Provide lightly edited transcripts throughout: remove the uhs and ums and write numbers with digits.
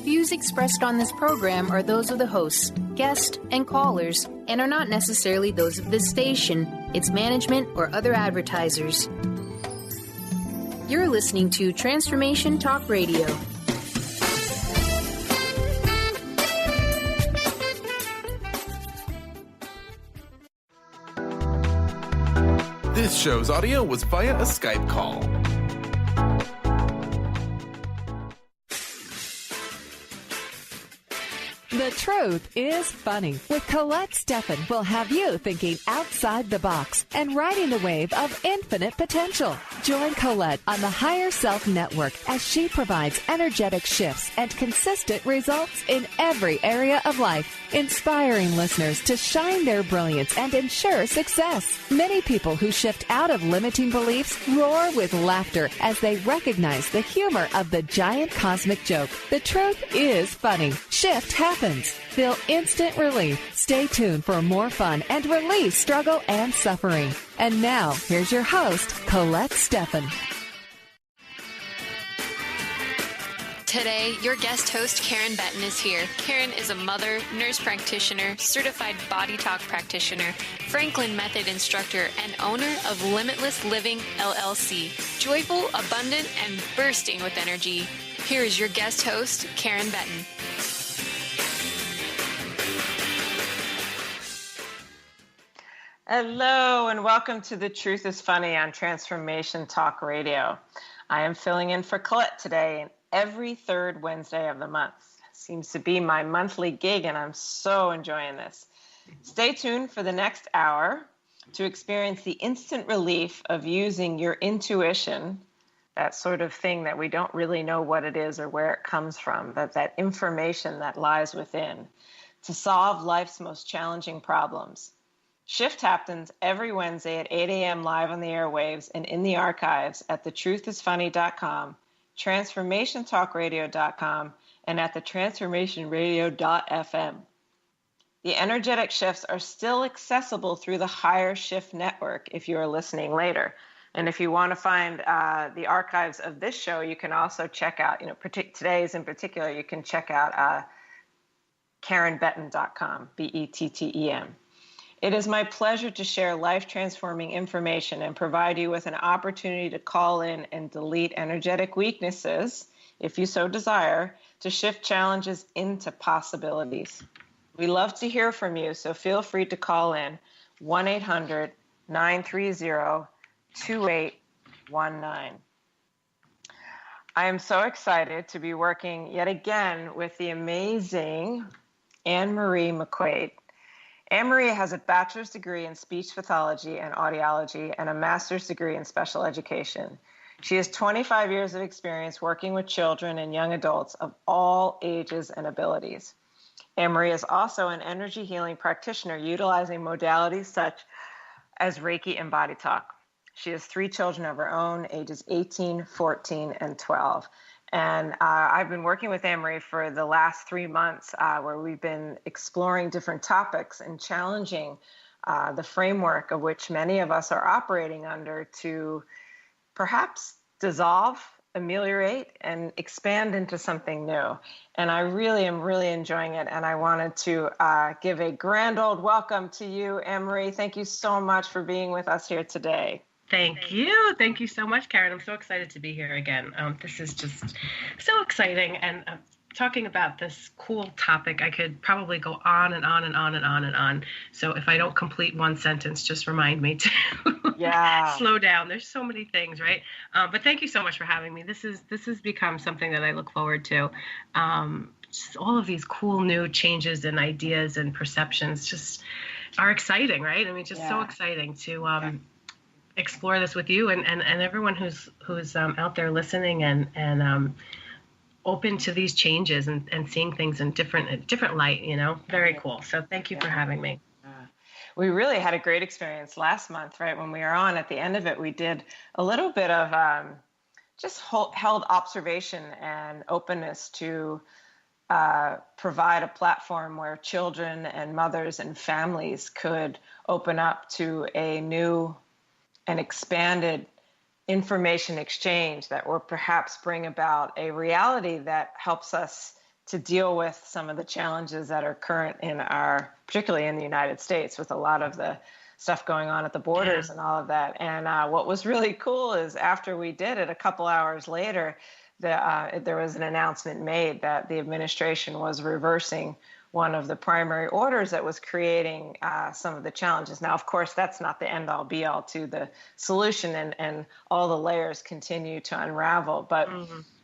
Views expressed on this program are those of the hosts, guests, and callers, and are not necessarily those of this station, its management, or other advertisers. You're listening to Transformation Talk Radio. This show's audio was via a Skype call. The Truth is Funny with Colette Stefan will have you thinking outside the box and riding the wave of infinite potential. Join Colette on the Higher Self Network as she provides energetic shifts and consistent results in every area of life, inspiring listeners to shine their brilliance and ensure success. Many people who shift out of limiting beliefs roar with laughter as they recognize the humor of the giant cosmic joke. The truth is funny. Shift happens. Feel instant relief. Stay tuned for more fun and release struggle and suffering. And now, here's your host, Colette Stefan. Today, your guest host, Karen Betten, is here. Karen is a mother, nurse practitioner, certified body talk practitioner, Franklin Method instructor, and owner of Limitless Living, LLC. Joyful, abundant, and bursting with energy. Here is your guest host, Karen Betten. Hello, and welcome to The Truth is Funny on Transformation Talk Radio. I am filling in for Colette today, every third Wednesday of the month. Seems to be my monthly gig, and I'm so enjoying this. Stay tuned for the next hour to experience the instant relief of using your intuition, that sort of thing that we don't really know what it is or where it comes from, that information that lies within, to solve life's most challenging problems. Shift happens every Wednesday at 8 a.m. live on the airwaves and in the archives at thetruthisfunny.com, transformationtalkradio.com, and at thetransformationradio.fm. The energetic shifts are still accessible through the Higher Shift Network if you are listening later. And if you want to find the archives of this show, you can also check out, today's in particular, you can check out KarenBetten.com, BETTEN. It is my pleasure to share life-transforming information and provide you with an opportunity to call in and delete energetic weaknesses, if you so desire, to shift challenges into possibilities. We love to hear from you, so feel free to call in 1-800-930-2819. I am so excited to be working yet again with the amazing Anne-Marie McQuaid. Anne-Marie has a bachelor's degree in speech pathology and audiology and a master's degree in special education. She has 25 years of experience working with children and young adults of all ages and abilities. Anne-Marie is also an energy healing practitioner utilizing modalities such as Reiki and body talk. She has 3 children of her own, ages 18, 14, and 12. And I've been working with Anne-Marie for the last 3 months where we've been exploring different topics and challenging the framework of which many of us are operating under to perhaps dissolve, ameliorate, and expand into something new. And I really am enjoying it. And I wanted to give a grand old welcome to you, Anne-Marie. Thank you so much for being with us here today. Thank you. Thank you so much, Karen. I'm so excited to be here again. This is just so exciting. And talking about this cool topic, I could probably go on and on and on and on and on. So if I don't complete one sentence, just remind me to slow down. There's so many things, right? But thank you so much for having me. This has become something that I look forward to. Just all of these cool new changes and ideas and perceptions just are exciting, right? I mean, just so exciting to explore this with you and everyone who's out there listening and open to these changes and seeing things in different light, very cool. So thank you for having me. We really had a great experience last month, right? When we were on at the end of it, we did a little bit of held observation and openness to provide a platform where children and mothers and families could open up to a new and expanded information exchange that will perhaps bring about a reality that helps us to deal with some of the challenges that are current particularly in the United States, with a lot of the stuff going on at the borders and all of that. And what was really cool is after we did it, a couple hours later, there was an announcement made that the administration was reversing one of the primary orders that was creating some of the challenges. Now, of course, that's not the end-all be-all to the solution, and all the layers continue to unravel. But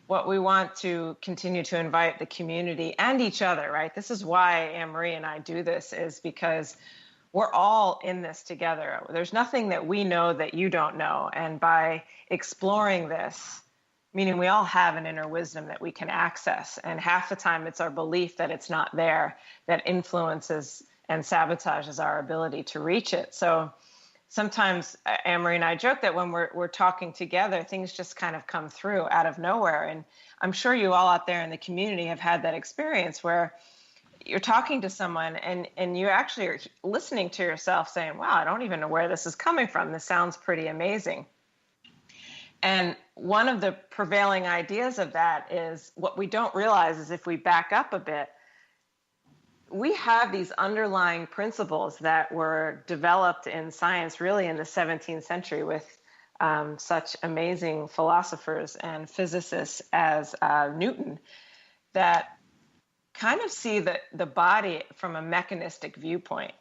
what we want to continue to invite the community and each other, right? This is why Anne-Marie and I do this, is because we're all in this together. There's nothing that we know that you don't know. And by exploring this, meaning we all have an inner wisdom that we can access. And half the time it's our belief that it's not there that influences and sabotages our ability to reach it. So sometimes Anne-Marie and I joke that when we're talking together, things just kind of come through out of nowhere. And I'm sure you all out there in the community have had that experience where you're talking to someone and you actually are listening to yourself saying, wow, I don't even know where this is coming from. This sounds pretty amazing. And one of the prevailing ideas of that is, what we don't realize is, if we back up a bit, we have these underlying principles that were developed in science really in the 17th century with such amazing philosophers and physicists as Newton, that kind of see the body from a mechanistic viewpoint,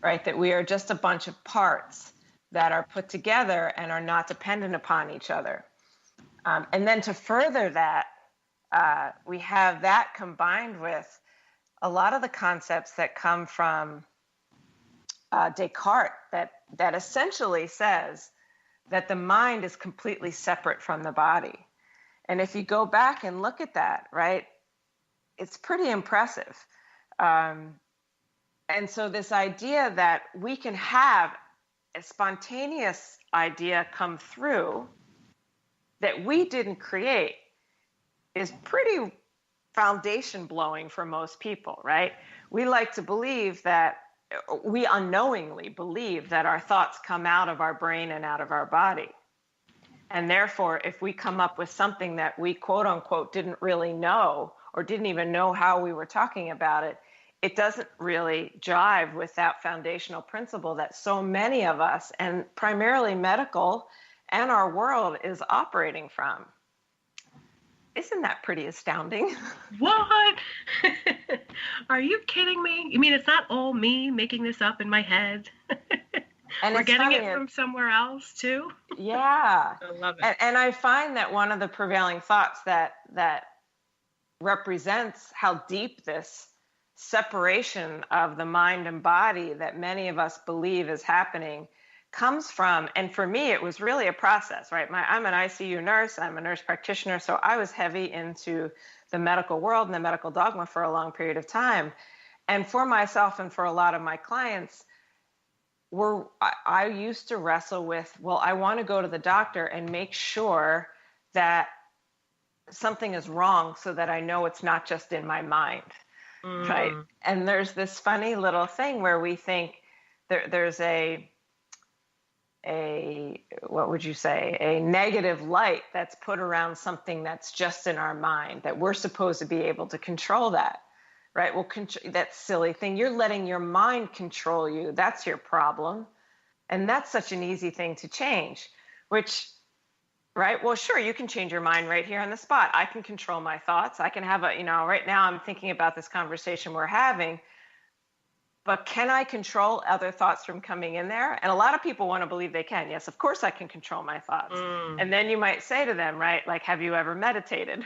right? That we are just a bunch of parts that are put together and are not dependent upon each other. And then to further that, we have that combined with a lot of the concepts that come from Descartes, that essentially says that the mind is completely separate from the body. And if you go back and look at that, right, it's pretty impressive. And so this idea that we can have a spontaneous idea come through that we didn't create is pretty foundation blowing for most people, right? We like to believe that, we unknowingly believe that our thoughts come out of our brain and out of our body. And therefore, if we come up with something that we quote unquote didn't really know, or didn't even know how we were talking about it, it doesn't really jive with that foundational principle that so many of us, and primarily medical and our world, is operating from. Isn't that pretty astounding? What? Are you kidding me? You mean it's not all me making this up in my head? And we're getting it from somewhere else too? Yeah. I love it. And I find that one of the prevailing thoughts that represents how deep this separation of the mind and body that many of us believe is happening comes from, and for me, it was really a process, right? I'm an ICU nurse, I'm a nurse practitioner, so I was heavy into the medical world and the medical dogma for a long period of time. And for myself and for a lot of my clients, I used to wrestle with, well, I want to go to the doctor and make sure that something is wrong so that I know it's not just in my mind. Right. And there's this funny little thing where we think there's what would you say, a negative light that's put around something that's just in our mind, that we're supposed to be able to control that. Right. Well, that silly thing, you're letting your mind control you. That's your problem. And that's such an easy thing to change, which, right. Well, sure, you can change your mind right here on the spot. I can control my thoughts. I can have right now I'm thinking about this conversation we're having, but can I control other thoughts from coming in there? And a lot of people want to believe they can. Yes, of course I can control my thoughts. And then you might say to them, right, like, have you ever meditated?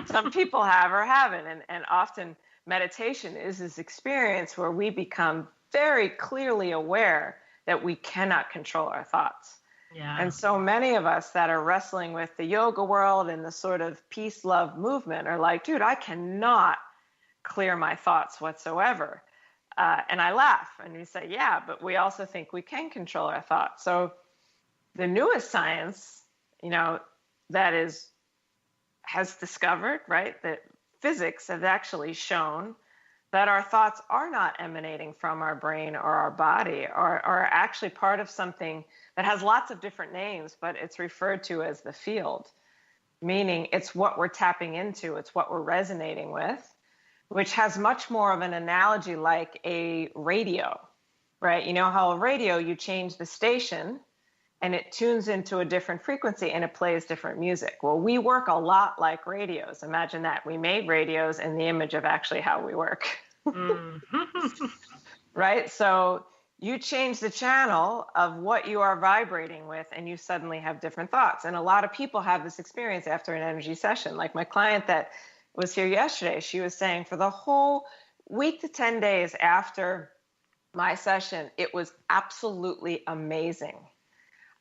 Some people have or haven't. And often meditation is this experience where we become very clearly aware that we cannot control our thoughts. Yeah. And so many of us that are wrestling with the yoga world and the sort of peace, love movement are like, dude, I cannot clear my thoughts whatsoever. And I laugh and we say, yeah, but we also think we can control our thoughts. So the newest science, that has discovered, right, that physics has actually shown that our thoughts are not emanating from our brain or our body, or are actually part of something that has lots of different names, but it's referred to as the field. meaning it's what we're tapping into, it's what we're resonating with, which has much more of an analogy like a radio, right? You know how a radio, you change the station and it tunes into a different frequency and it plays different music. Well, we work a lot like radios. Imagine that. We made radios in the image of actually how we work. Right? So you change the channel of what you are vibrating with and you suddenly have different thoughts. And a lot of people have this experience after an energy session. Like my client that was here yesterday, she was saying for the whole week to 10 days after my session, it was absolutely amazing.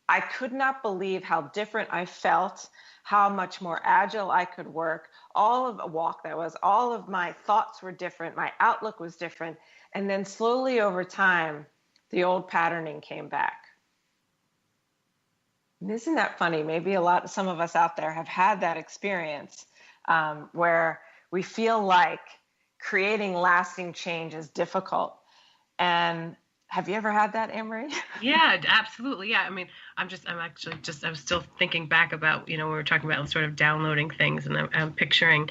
I could not believe how different I felt, how much more agile I could work, all of a walk that was, all of my thoughts were different, my outlook was different. And then slowly over time, the old patterning came back. And isn't that funny? Maybe some of us out there have had that experience where we feel like creating lasting change is difficult. And have you ever had that, Anne-Marie? Yeah, absolutely. Yeah. I mean, I was still thinking back about, we were talking about sort of downloading things, and I'm picturing,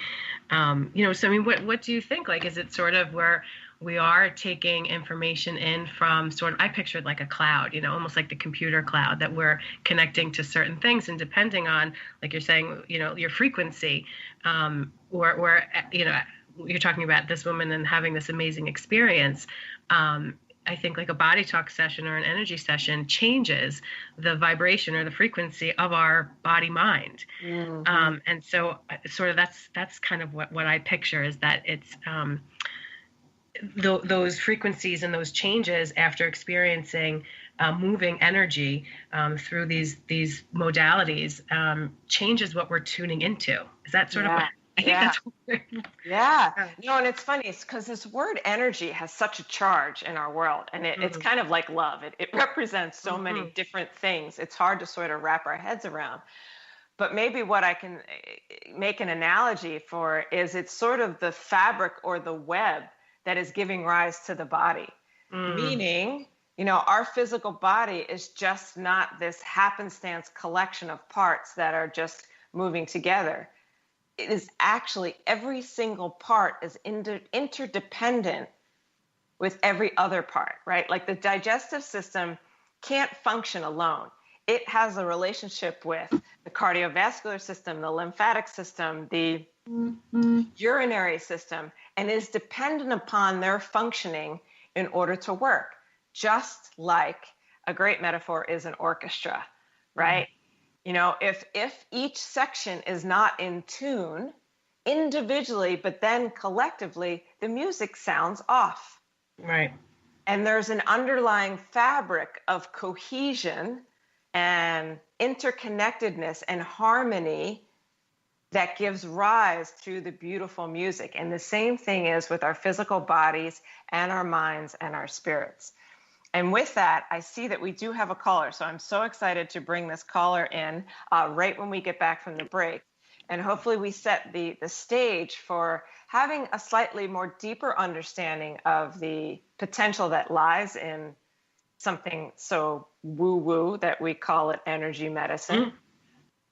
so I mean, what do you think? Like, is it sort of where we are taking information in from sort of, I pictured like a cloud, almost like the computer cloud, that we're connecting to certain things, and depending on, like you're saying, your frequency, or you're talking about this woman and having this amazing experience. I think like a body talk session or an energy session changes the vibration or the frequency of our body mind. Mm-hmm. And so sort of that's kind of what I picture, is that it's those frequencies and those changes after experiencing moving energy through these modalities changes what we're tuning into. Is that sort of what I think that's weird. Yeah. And it's funny. It's because this word energy has such a charge in our world. And it's kind of like love. It represents so many different things. It's hard to sort of wrap our heads around. But maybe what I can make an analogy for is it's sort of the fabric or the web that is giving rise to the body. Meaning, our physical body is just not this happenstance collection of parts that are just moving together. It is actually every single part is interdependent with every other part, right? Like the digestive system can't function alone. It has a relationship with the cardiovascular system, the lymphatic system, the urinary system, and is dependent upon their functioning in order to work. Just like a great metaphor is an orchestra, right? If each section is not in tune individually, but then collectively, the music sounds off. Right. And there's an underlying fabric of cohesion and interconnectedness and harmony that gives rise to the beautiful music. And the same thing is with our physical bodies and our minds and our spirits. And with that, I see that we do have a caller. So I'm so excited to bring this caller in right when we get back from the break. And hopefully we set the stage for having a slightly more deeper understanding of the potential that lies in something so woo-woo that we call it energy medicine.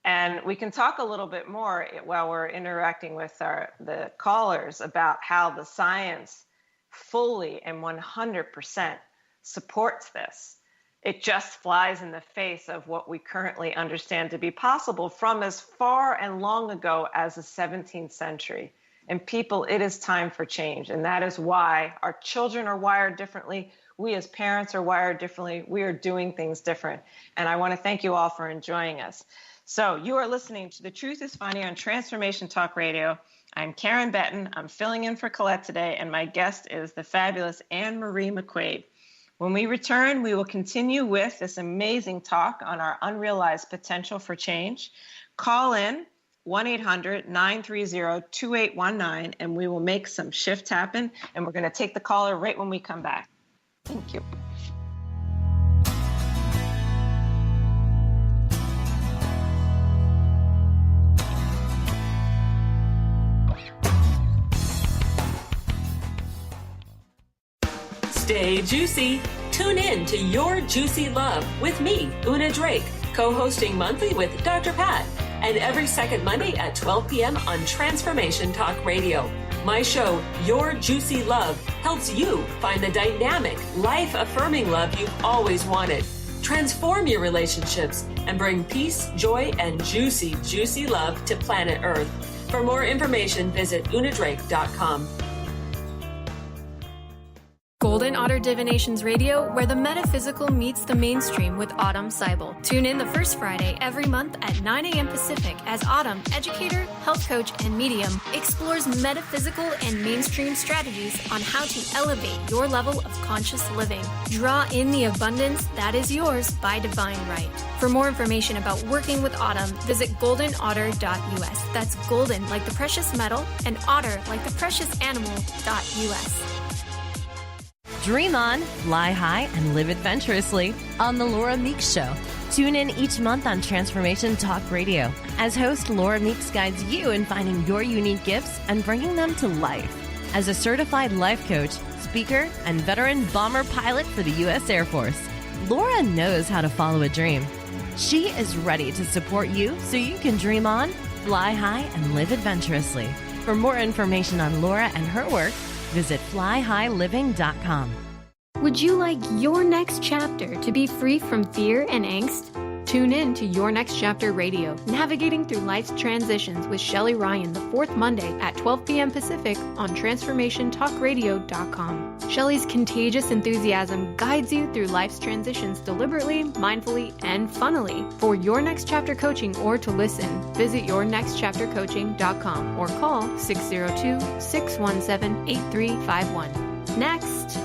And we can talk a little bit more while we're interacting with the callers about how the science fully and 100% supports this. It just flies in the face of what we currently understand to be possible from as far and long ago as the 17th century. And people, it is time for change. And that is why our children are wired differently. We as parents are wired differently. We are doing things different. And I want to thank you all for enjoying us. So you are listening to The Truth is Funny on Transformation Talk Radio. I'm Karen Betten. I'm filling in for Colette today. And my guest is the fabulous Anne-Marie McQuaid. When we return, we will continue with this amazing talk on our unrealized potential for change. Call in 1-800-930-2819, and we will make some shift happen. And we're going to take the caller right when we come back. Thank you. Stay juicy. Tune in to Your Juicy Love with me, Una Drake, co-hosting monthly with Dr. Pat. and every second Monday at 12 p.m. on Transformation Talk Radio. My show, Your Juicy Love, helps you find the dynamic, life-affirming love you've always wanted. Transform your relationships and bring peace, joy, and juicy, juicy love to planet Earth. For more information, visit unadrake.com. Golden Otter Divinations Radio, where the metaphysical meets the mainstream with Autumn Seibel. Tune in the first Friday every month at 9 a.m. Pacific as Autumn, educator, health coach, and medium, explores metaphysical and mainstream strategies on how to elevate your level of conscious living. Draw in the abundance that is yours by divine right. For more information about working with Autumn, visit goldenotter.us. That's golden like the precious metal and otter like the precious animal.us. Dream on, fly high, and live adventurously on The Laura Meeks Show. Tune in each month on Transformation Talk Radio as host Laura Meeks guides you in finding your unique gifts and bringing them to life. As a certified life coach, speaker, and veteran bomber pilot for the U.S. Air Force, Laura knows how to follow a dream. She is ready to support you so you can dream on, fly high, and live adventurously. For more information on Laura and her work, visit flyhighliving.com. Would you like your next chapter to be free from fear and angst? Tune in to Your Next Chapter Radio, navigating through life's transitions with Shelley Ryan the fourth Monday at 12 p.m. Pacific on TransformationTalkRadio.com. Shelley's contagious enthusiasm guides you through life's transitions deliberately, mindfully, and funnily. For Your Next Chapter coaching or to listen, visit YourNextChapterCoaching.com or call 602-617-8351. Next.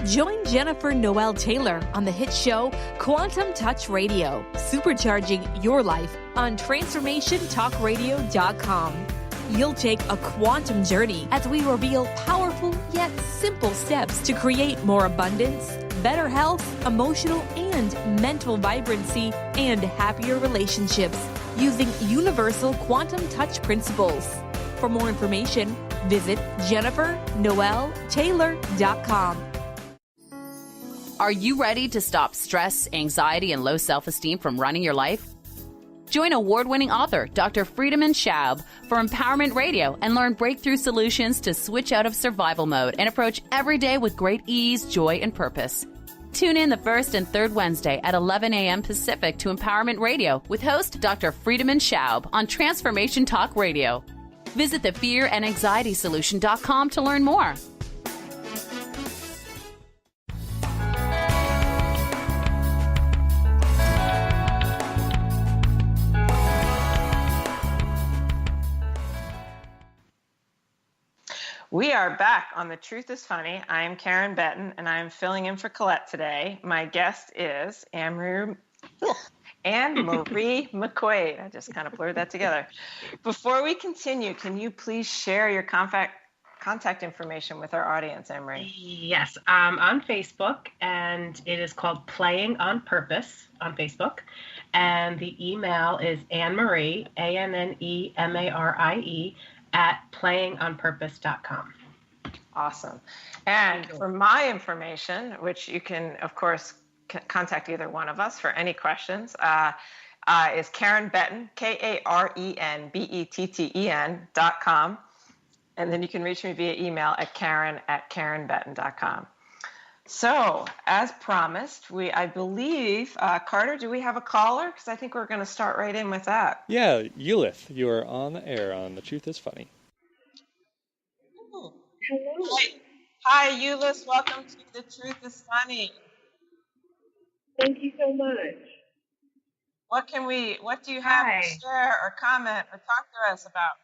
Join Jennifer Noel Taylor on the hit show Quantum Touch Radio, supercharging your life on TransformationTalkRadio.com. You'll take a quantum journey as we reveal powerful yet simple steps to create more abundance, better health, emotional and mental vibrancy, and happier relationships using universal quantum touch principles. For more information, visit JenniferNoelTaylor.com. Are you ready to stop stress, anxiety, and low self-esteem from running your life? Join award-winning author Dr. Friedemann Schaub for Empowerment Radio and learn breakthrough solutions to switch out of survival mode and approach every day with great ease, joy, and purpose. Tune in the first and third Wednesday at 11 a.m. Pacific to Empowerment Radio with host Dr. Friedemann Schaub on Transformation Talk Radio. Visit thefearandanxietysolution.com to learn more. We are back on The Truth is Funny. I am Karen Betten, and I am filling in for Colette today. My guest is Anne-Marie McQuaid. I just kind of blurred that together. Before we continue, can you please share your contact information with our audience, Anne-Marie? Yes, on Facebook, and it is called Playing on Purpose on Facebook. And the email is Anne-Marie, ANNEMARIE, at playingonpurpose.com. Awesome. And for my information, which you can, of course, contact either one of us for any questions, is Karen Betten, KarenBetten.com. And then you can reach me via email at Karen@KarenBetten.com. So, as promised, I believe, Carter, do we have a caller? Because I think we're going to start right in with that. Yeah, Eulith, you are on the air on The Truth is Funny. Hello. Hi, Eulith. Welcome to The Truth is Funny. Thank you so much. What do you have to share or comment or talk to us about?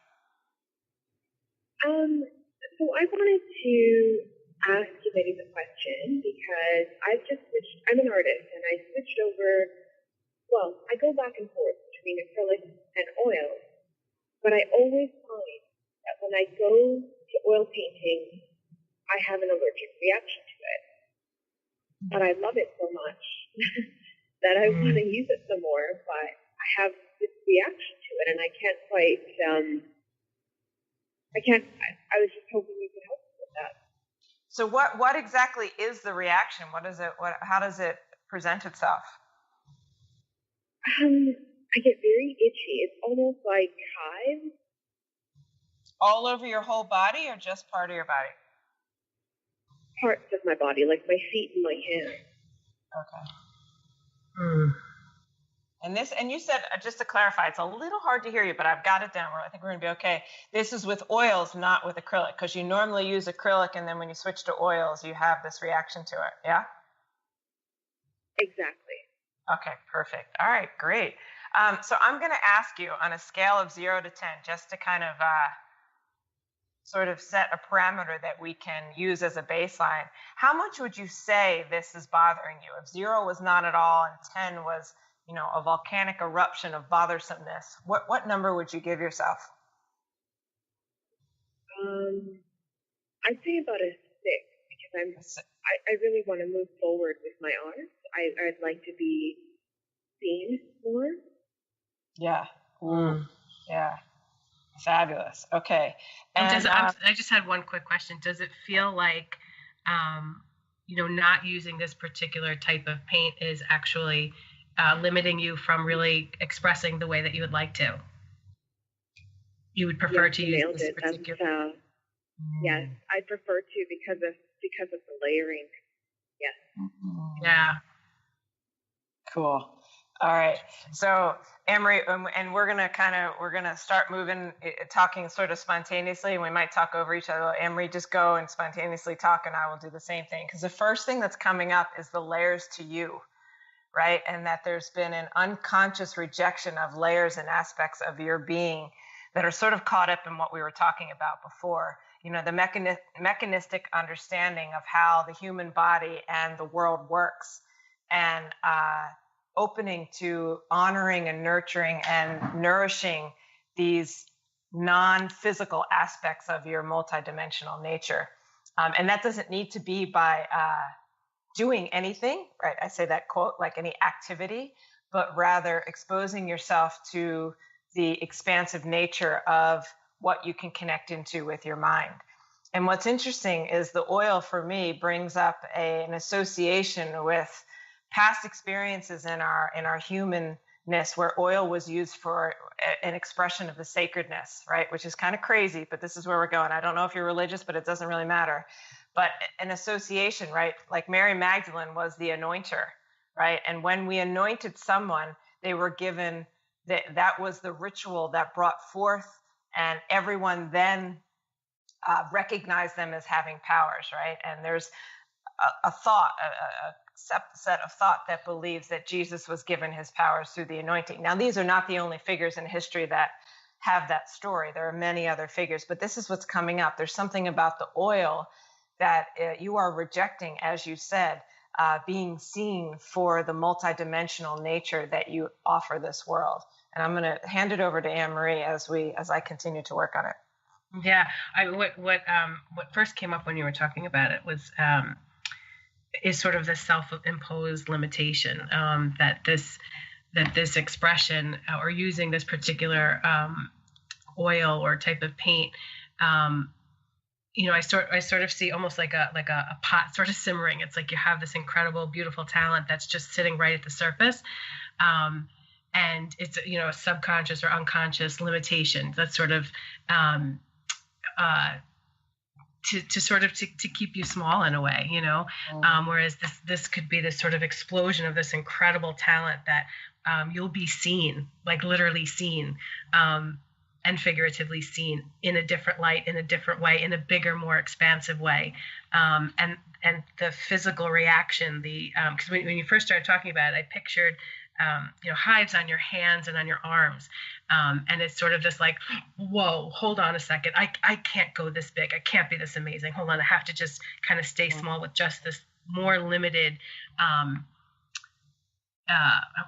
So I wanted to ask you maybe the question because I'm an artist and I switched over, I go back and forth between acrylic and oil, but I always find that when I go to oil painting, I have an allergic reaction to it. But I love it so much that I want to use it some more, but I have this reaction to it and I can't quite, I was just hoping you could help me with that. So what exactly is the reaction? How does it present itself? I get very itchy. It's almost like hives. All over your whole body or just part of your body? Parts of my body, like my feet and my hands. Okay. And you said, just to clarify, it's a little hard to hear you, but I've got it down. I think we're going to be okay. This is with oils, not with acrylic, because you normally use acrylic, and then when you switch to oils, you have this reaction to it. Yeah? Exactly. Okay, perfect. All right, great. So I'm going to ask you on a scale of 0 to 10, just to kind of sort of set a parameter that we can use as a baseline. How much would you say this is bothering you? If 0 was not at all and 10 was, a volcanic eruption of bothersomeness, what number would you give yourself? I'd say about a 6, because I really want to move forward with my art. I'd like to be seen more. Yeah. Yeah. Fabulous. Okay. And I just had one quick question. Does it feel like, not using this particular type of paint is actually limiting you from really expressing the way that you would like to? You would prefer to use this particular. Yes, I prefer to because of the layering. Yes. Yeah. Cool. All right. So, Anne-Marie, and we're gonna start talking sort of spontaneously, and we might talk over each other. Anne-Marie, just go and spontaneously talk, and I will do the same thing. Because the first thing that's coming up is the layers to you, right? And that there's been an unconscious rejection of layers and aspects of your being that are sort of caught up in what we were talking about before. The mechanistic understanding of how the human body and the world works, and opening to honoring and nurturing and nourishing these non-physical aspects of your multidimensional nature. And that doesn't need to be by doing anything, right? I say that quote, like any activity, but rather exposing yourself to the expansive nature of what you can connect into with your mind. And what's interesting is the oil for me brings up an association with past experiences in our humanness, where oil was used for an expression of the sacredness, right? Which is kind of crazy, but this is where we're going. I don't know if you're religious, but it doesn't really matter. But an association, right? Like Mary Magdalene was the anointer, right? And when we anointed someone, they were given that was the ritual that brought forth, and everyone then recognized them as having powers, right? And there's a thought, a set of thought that believes that Jesus was given his powers through the anointing. Now, these are not the only figures in history that have that story. There are many other figures, but this is what's coming up. There's something about the oil that you are rejecting, as you said, being seen for the multidimensional nature that you offer this world. And I'm going to hand it over to Anne-Marie as I continue to work on it. Yeah, what first came up when you were talking about it was is sort of the self-imposed limitation that this expression or using this particular oil or type of paint. I sort of see almost like a pot sort of simmering. It's like you have this incredible, beautiful talent that's just sitting right at the surface. And it's, a subconscious or unconscious limitation that's sort of to keep you small in a way, whereas this could be this sort of explosion of this incredible talent that you'll be seen, like literally seen, and figuratively seen in a different light, in a different way, in a bigger, more expansive way. And the physical reaction, because when you first started talking about it, I pictured hives on your hands and on your arms. And it's sort of this like, whoa, hold on a second. I can't go this big. I can't be this amazing. Hold on. I have to just kind of stay small with just this more limited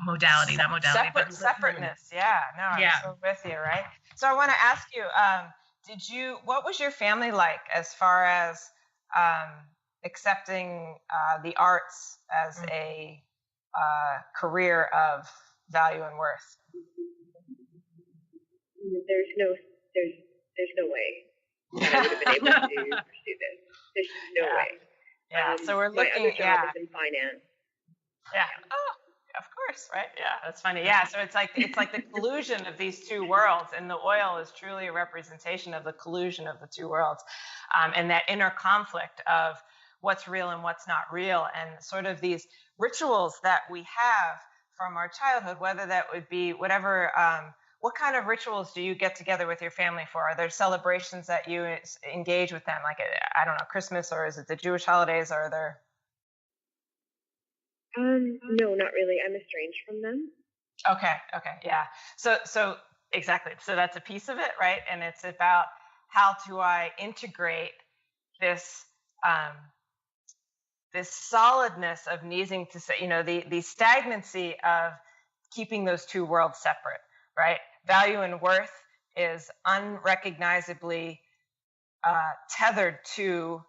modality, not modality, but separateness. Yeah, no, I'm so with you, right? So I want to ask you, what was your family like as far as accepting the arts as a career of value and worth? There's no way that I would have been able to pursue this. There's no way. Yeah. So we're looking. My other job is in finance. Yeah. Oh, Of course, right? Yeah, that's funny. Yeah, so it's like the collusion of these two worlds, and the oil is truly a representation of the collusion of the two worlds, and that inner conflict of what's real and what's not real, and sort of these rituals that we have from our childhood, whether that would be whatever. What kind of rituals do you get together with your family for? Are there celebrations that you engage with them, like I don't know, Christmas, or is it the Jewish holidays? Or are there? No, not really. I'm estranged from them. Okay, yeah. So exactly. So that's a piece of it, right? And it's about how do I integrate this this solidness of needing to say, the stagnancy of keeping those two worlds separate, right? Value and worth is unrecognizably tethered to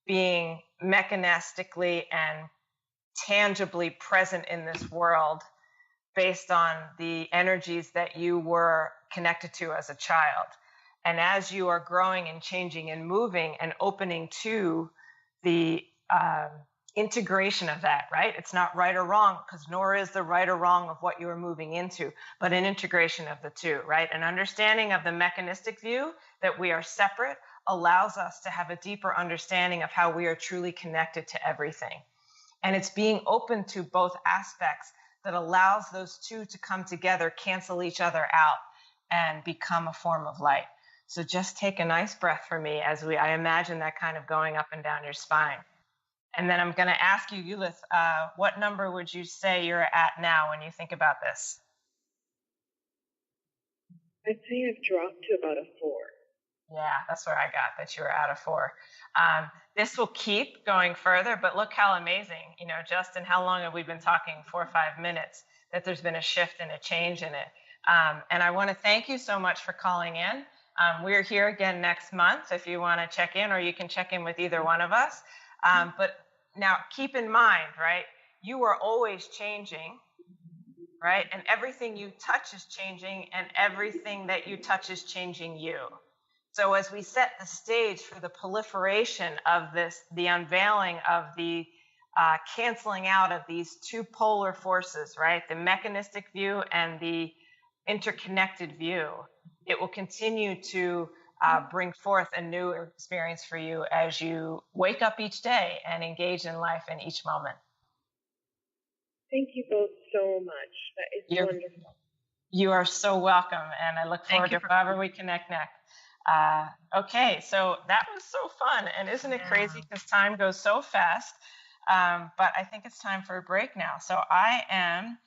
being mechanistically and tangibly present in this world based on the energies that you were connected to as a child. And as you are growing and changing and moving and opening to the integration of that, right? It's not right or wrong, because nor is the right or wrong of what you are moving into, but an integration of the two, right? An understanding of the mechanistic view that we are separate allows us to have a deeper understanding of how we are truly connected to everything. And it's being open to both aspects that allows those two to come together, cancel each other out, and become a form of light. So just take a nice breath for me as I imagine that kind of going up and down your spine. And then I'm going to ask you, Eulith, what number would you say you're at now when you think about this? I'd say I've dropped to about a 4. Yeah, that's where I got that you were at a 4. This will keep going further, but look how amazing, Justin, how long have we been talking? 4 or 5 minutes, that there's been a shift and a change in it. And I want to thank you so much for calling in. We're here again next month if you want to check in, or you can check in with either one of us. But now keep in mind, right, you are always changing, right? And everything you touch is changing, and everything that you touch is changing you. So as we set the stage for the proliferation of this, the unveiling of the canceling out of these two polar forces, right? The mechanistic view and the interconnected view, it will continue to bring forth a new experience for you as you wake up each day and engage in life in each moment. Thank you both so much. That is wonderful. You are so welcome, and I look forward to however we connect next. Okay, so that was so fun, and isn't it crazy because time goes so fast, but I think it's time for a break now. So I am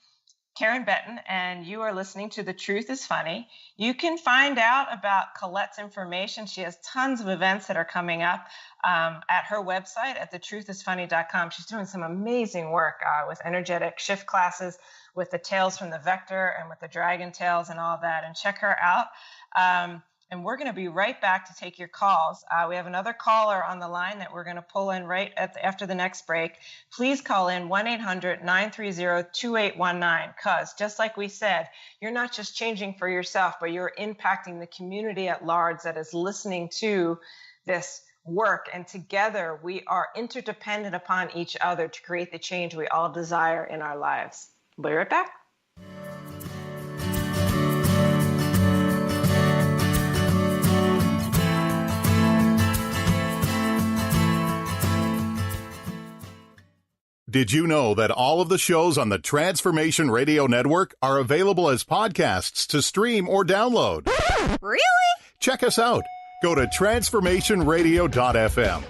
Karen Betten, and you are listening to The Truth is Funny. You can find out about Colette's information. She has tons of events that are coming up at her website at thetruthisfunny.com. She's doing some amazing work with energetic shift classes, with the Tales from the Vector and with the Dragon Tales and all that, and check her out. And we're going to be right back to take your calls. We have another caller on the line that we're going to pull in right after the next break. Please call in 1-800-930-2819, because just like we said, you're not just changing for yourself, but you're impacting the community at large that is listening to this work. And together we are interdependent upon each other to create the change we all desire in our lives. We'll be right back. Did you know that all of the shows on the Transformation Radio Network are available as podcasts to stream or download? Really? Check us out. Go to transformationradio.fm.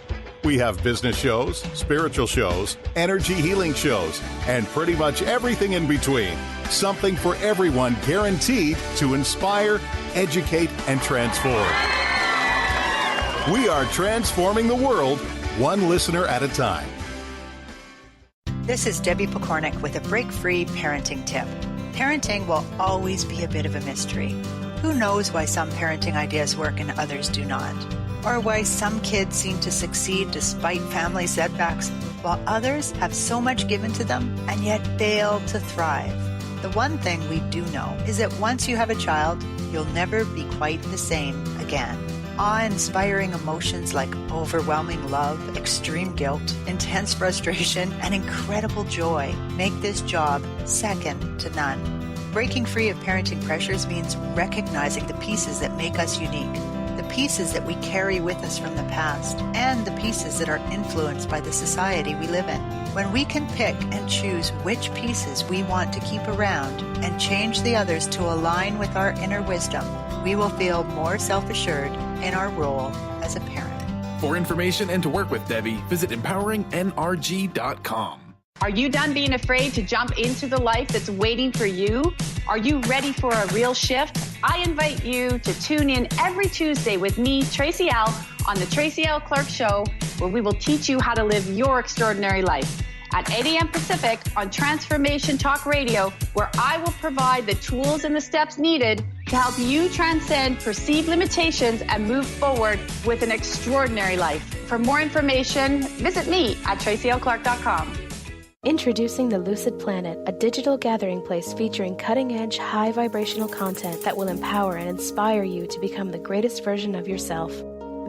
We have business shows, spiritual shows, energy healing shows, and pretty much everything in between. Something for everyone, guaranteed to inspire, educate, and transform. We are transforming the world, one listener at a time. This is Debbie Pokornik with a break-free parenting tip. Parenting will always be a bit of a mystery. Who knows why some parenting ideas work and others do not? Or why some kids seem to succeed despite family setbacks, while others have so much given to them and yet fail to thrive. The one thing we do know is that once you have a child, you'll never be quite the same again. awe-inspiring emotions like overwhelming love, extreme guilt, intense frustration, and incredible joy make this job second to none. Breaking free of parenting pressures means recognizing the pieces that make us unique, the pieces that we carry with us from the past, and the pieces that are influenced by the society we live in. When we can pick and choose which pieces we want to keep around and change the others to align with our inner wisdom, we will feel more self-assured in our role as a parent. For information and to work with Debbie, visit empoweringnrg.com. Are you done being afraid to jump into the life that's waiting for you? Are you ready for a real shift? I invite you to tune in every Tuesday with me, Tracy L., on the Tracy L. Clark Show, where we will teach you how to live your extraordinary life. At 8 a.m. Pacific on Transformation Talk Radio, where I will provide the tools and the steps needed to help you transcend perceived limitations and move forward with an extraordinary life. For more information, visit me at tracylclark.com. Introducing the Lucid Planet, a digital gathering place featuring cutting-edge, high-vibrational content that will empower and inspire you to become the greatest version of yourself.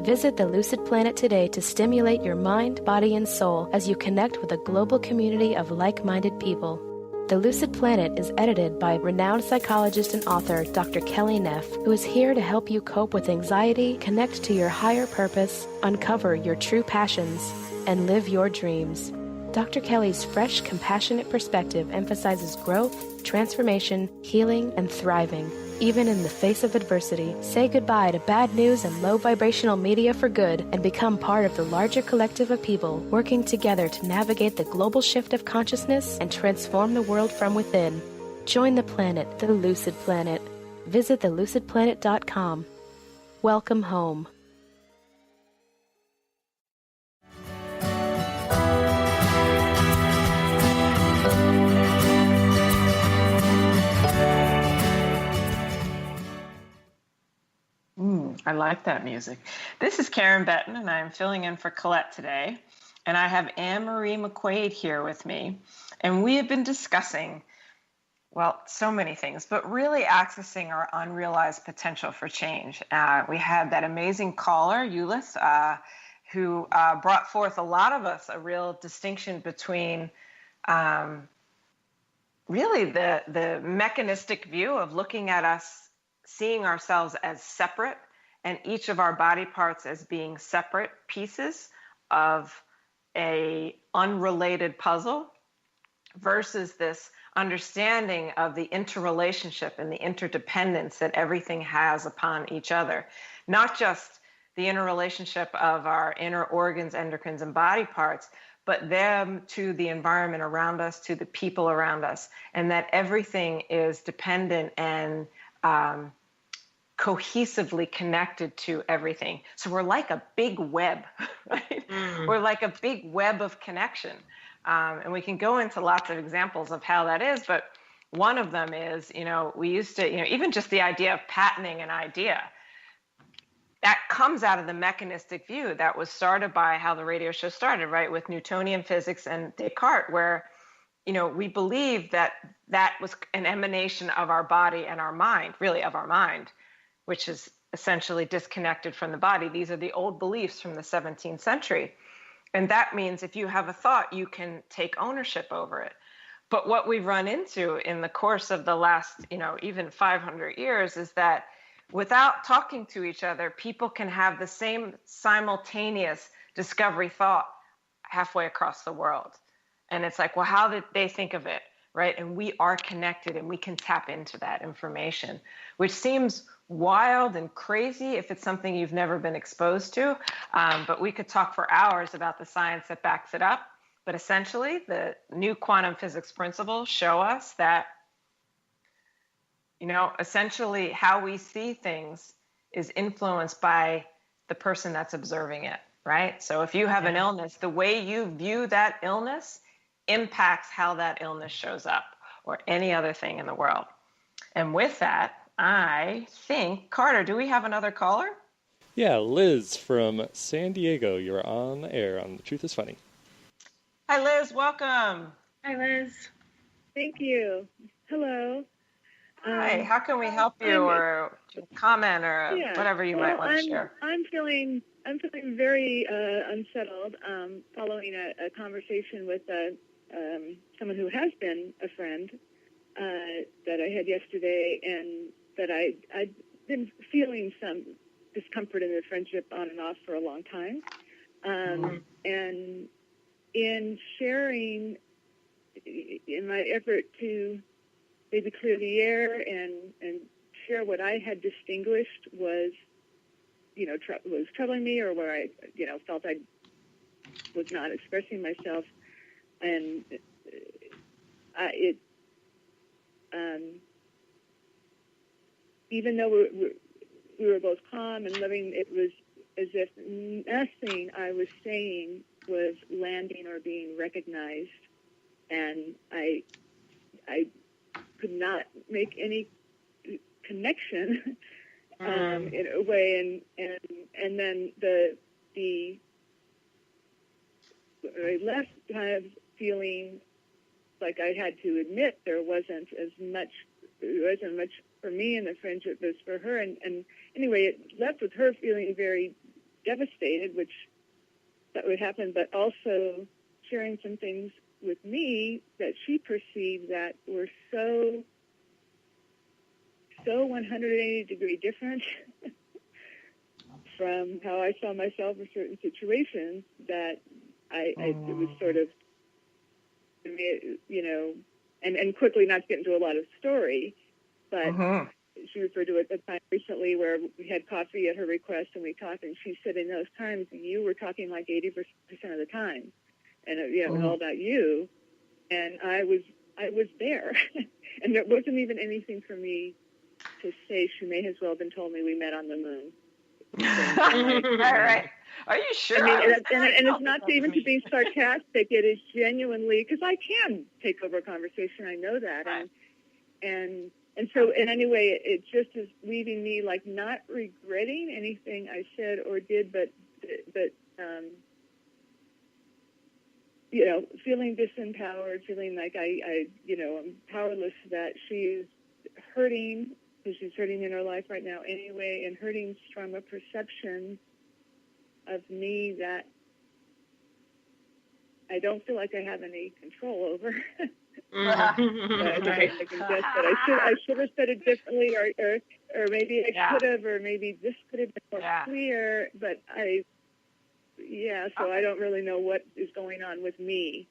Visit the Lucid Planet today to stimulate your mind, body, and soul as you connect with a global community of like-minded people. The Lucid Planet is edited by renowned psychologist and author Dr. Kelly Neff, who is here to help you cope with anxiety, connect to your higher purpose, uncover your true passions, and live your dreams. Dr. Kelly's fresh, compassionate perspective emphasizes growth, transformation, healing, and thriving. Even in the face of adversity, say goodbye to bad news and low vibrational media for good and become part of the larger collective of people working together to navigate the global shift of consciousness and transform the world from within. Join the planet, the Lucid Planet. Visit thelucidplanet.com. Welcome home. I like that music. This is Karen Betten, and I'm filling in for Colette today. And I have Anne-Marie McQuaid here with me. And we have been discussing, well, so many things, but really accessing our unrealized potential for change. We had that amazing caller, Euless, who brought forth a lot of us a real distinction between really the mechanistic view of looking at us, seeing ourselves as separate, and each of our body parts as being separate pieces of a unrelated puzzle, versus this understanding of the interrelationship and the interdependence that everything has upon each other. Not just the interrelationship of our inner organs, endocrines, and body parts, but them to the environment around us, to the people around us, and that everything is dependent and cohesively connected to everything. So we're like a big web, right? We're like a big web of connection. And we can go into lots of examples of how that is, but one of them is, we used to, even just the idea of patenting an idea, that comes out of the mechanistic view that was started by how the radio show started, right? With Newtonian physics and Descartes, where, we believe that was an emanation of our body and our mind, really of our mind, which is essentially disconnected from the body. These are the old beliefs from the 17th century. And that means if you have a thought, you can take ownership over it. But what we've run into in the course of the last, even 500 years is that without talking to each other, people can have the same simultaneous discovery thought halfway across the world. And it's like, well, how did they think of it, right? And we are connected and we can tap into that information, which seems wild and crazy if it's something you've never been exposed to. But we could talk for hours about the science that backs it up. But essentially, the new quantum physics principles show us that, essentially how we see things is influenced by the person that's observing it, right? So if you have an illness, the way you view that illness impacts how that illness shows up, or any other thing in the world. And with that, I think, Carter, do we have another caller? Yeah, Liz from San Diego. You're on the air on The Truth is Funny. Hi, Liz. Welcome. Hi, Liz. Thank you. Hello. Hi, how can we help you, or comment, or whatever you might want to share? I'm feeling very unsettled following a conversation with someone who has been a friend that I had yesterday, and that I'd been feeling some discomfort in the friendship on and off for a long time. And in sharing, in my effort to maybe clear the air and share what I had distinguished was troubling me, or where I, felt I was not expressing myself, and even though we were both calm and loving, it was as if nothing I was saying was landing or being recognized, and I could not make any connection in a way, and then I left kind of feeling like I had to admit there wasn't much for me in the friendship as for her, and anyway, it left with her feeling very devastated, which that would happen, but also sharing some things with me that she perceived that were so 180-degree different from how I saw myself in certain situations, that it was sort of, and quickly, not to get into a lot of story, but she referred to it a time recently where we had coffee at her request, and we talked, and she said in those times you were talking like 80% of the time, and it was all about you, and I was there, and there wasn't even anything for me to say. She may as well have been told me we met on the moon. All right. Are you sure? I mean, and it's not even to be sarcastic. It is genuinely, because I can take over a conversation. I know that, and so, and anyway, it just is leaving me like not regretting anything I said or did, but feeling disempowered, feeling like I'm powerless. That she's hurting, because she's hurting in her life right now anyway, and hurting from a perception of me that I don't feel like I have any control over. I should have said it differently, or maybe I could have, or maybe this could have been more clear. But I don't really know what is going on with me.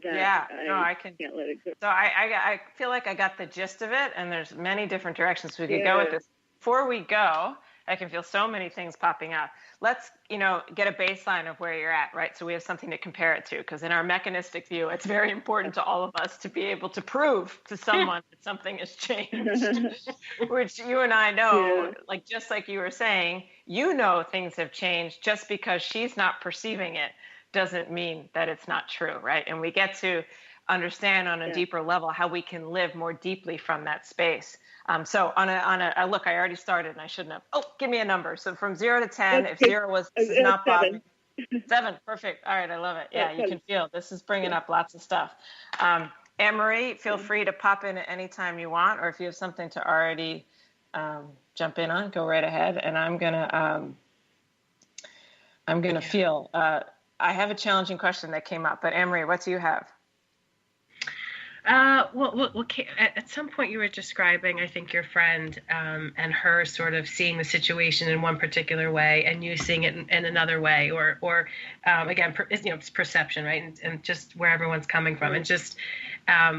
I can't let it go. So I feel like I got the gist of it, and there's many different directions we could go with this. Before we go, I can feel so many things popping up. Let's, get a baseline of where you're at, right? So we have something to compare it to, because in our mechanistic view, it's very important to all of us to be able to prove to someone that something has changed, which you and I know, just like you were saying, things have changed. Just because she's not perceiving it doesn't mean that it's not true, right? And we get to understand on a deeper level how we can live more deeply from that space. So on a look, I already started and I shouldn't have. Oh, give me a number. So from 0 to 10, if 0 was not bothering. 7, perfect. All right, I love it. Yeah, you can feel this is bringing up lots of stuff. Anne-Marie, feel free to pop in at any time you want, or if you have something to already jump in on, go right ahead. And I'm gonna feel. I have a challenging question that came up, but Anne-Marie, what do you have? Well, at some point you were describing, I think, your friend and her sort of seeing the situation in one particular way and you seeing it in another way, or again, it's perception, right? And just where everyone's coming from. And just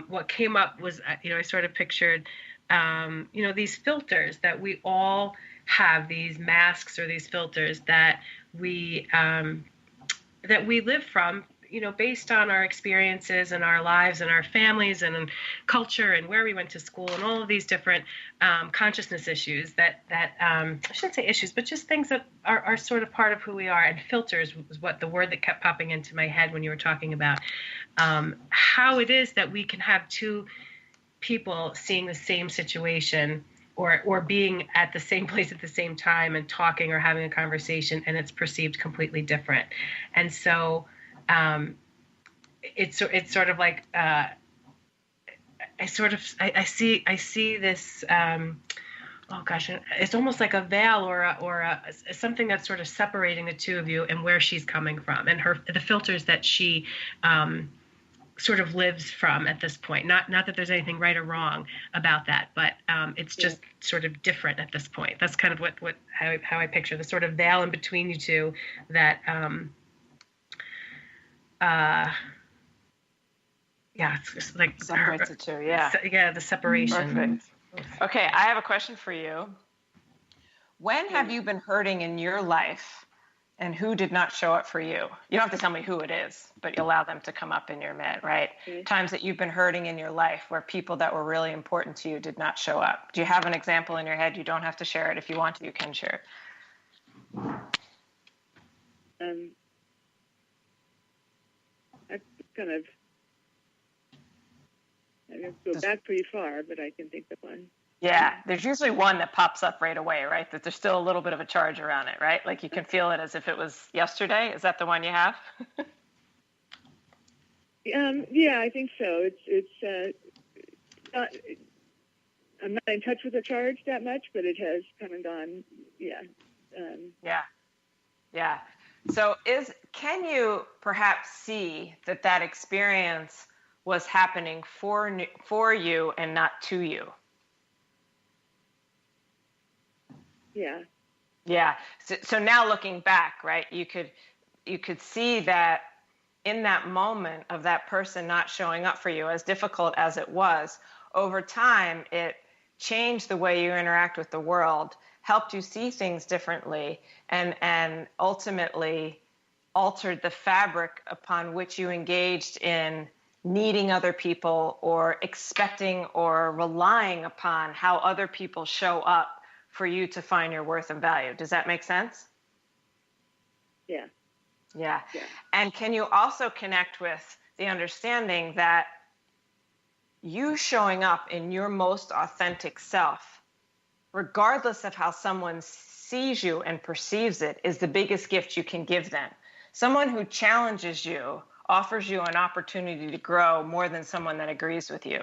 what came up was, I sort of pictured, these filters that we all have, these masks or these filters that we live from, based on our experiences and our lives and our families and culture and where we went to school and all of these different consciousness issues that I shouldn't say issues, but just things that are sort of part of who we are. And filters was what the word that kept popping into my head when you were talking about how it is that we can have two people seeing the same situation or being at the same place at the same time and talking or having a conversation, and it's perceived completely different. And so it's sort of like I see this. Oh gosh, it's almost like a veil or something that's sort of separating the two of you and where she's coming from and the filters that she sort of lives from at this point. Not that there's anything right or wrong about that, but it's just sort of different at this point. That's kind of how I picture the sort of veil in between you two that it's just like separates the two. Yeah, the separation. Perfect. Okay, I have a question for you. When have you been hurting in your life, and who did not show up for you? You don't have to tell me who it is, but you allow them to come up in your med, right? Mm-hmm. Times that you've been hurting in your life where people that were really important to you did not show up. Do you have an example in your head? You don't have to share it. If you want to, you can share it. I have to go back pretty far, but I can think of one. Yeah, there's usually one that pops up right away, right? That there's still a little bit of a charge around it, right? Like you can feel it as if it was yesterday. Is that the one you have? Yeah, I think so. It's I'm not in touch with the charge that much, but it has come and gone. Yeah. Yeah. So can you perhaps see that experience was happening for you and not to you? Yeah. Yeah. So now looking back, right, you could see that in that moment of that person not showing up for you, as difficult as it was, over time, it changed the way you interact with the world, helped you see things differently, and ultimately altered the fabric upon which you engaged in needing other people or expecting or relying upon how other people show up for you to find your worth and value. Does that make sense? Yeah. And can you also connect with the understanding that you showing up in your most authentic self, regardless of how someone sees you and perceives it, is the biggest gift you can give them? Someone who challenges you offers you an opportunity to grow more than someone that agrees with you.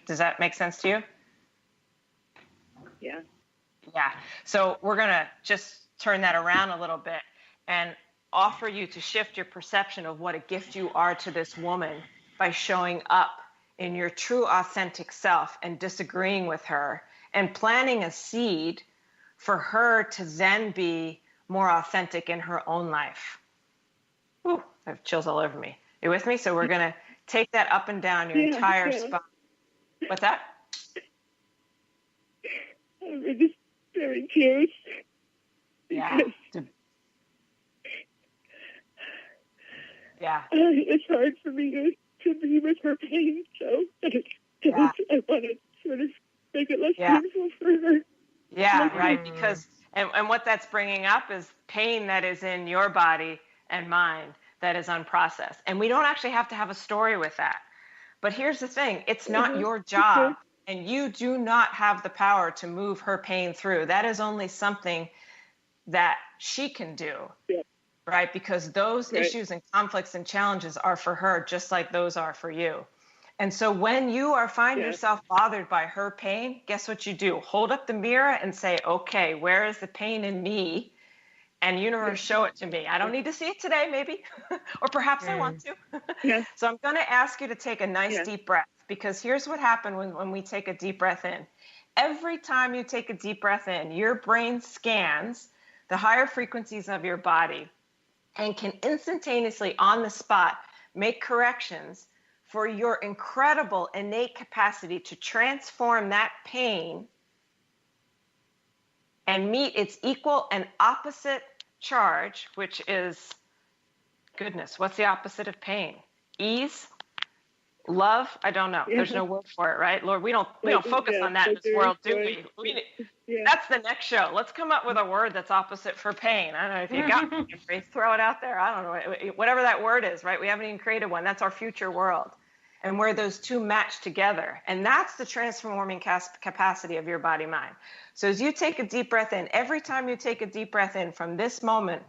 Does that make sense to you? Yeah. So we're going to just turn that around a little bit and offer you to shift your perception of what a gift you are to this woman by showing up in your true authentic self and disagreeing with her and planting a seed for her to then be more authentic in her own life. Ooh, I have chills all over me. You with me? So we're going to take that up and down your entire spine. What's that? I'm just very curious. Yeah. It's hard for me to be with her pain, so I want to sort of make it less painful for her. Yeah, right. Because, and what that's bringing up is pain that is in your body and mind that is unprocessed. And we don't actually have to have a story with that. But here's the thing. It's not your job, and you do not have the power to move her pain through. That is only something that she can do. Right? Because those issues and conflicts and challenges are for her, just like those are for you. And so when you find yourself bothered by her pain, guess what you do? Hold up the mirror and say, okay, where is the pain in me? And universe, show it to me. I don't need to see it today, maybe, or perhaps I want to. So I'm going to ask you to take a nice deep breath, because here's what happens when we take a deep breath in. Every time you take a deep breath in, your brain scans the higher frequencies of your body and can instantaneously, on the spot, make corrections for your incredible innate capacity to transform that pain and meet its equal and opposite charge, which is, goodness, what's the opposite of pain? Ease? Love? I don't know. There's no word for it, right? Lord, we don't focus on that in this world, do we? That's the next show. Let's come up with a word that's opposite for pain. I don't know if you got it. Throw it out there. I don't know. Whatever that word is, right? We haven't even created one. That's our future world. And where those two match together. And that's the transforming capacity of your body mind. So as you take a deep breath in, every time you take a deep breath in from this moment,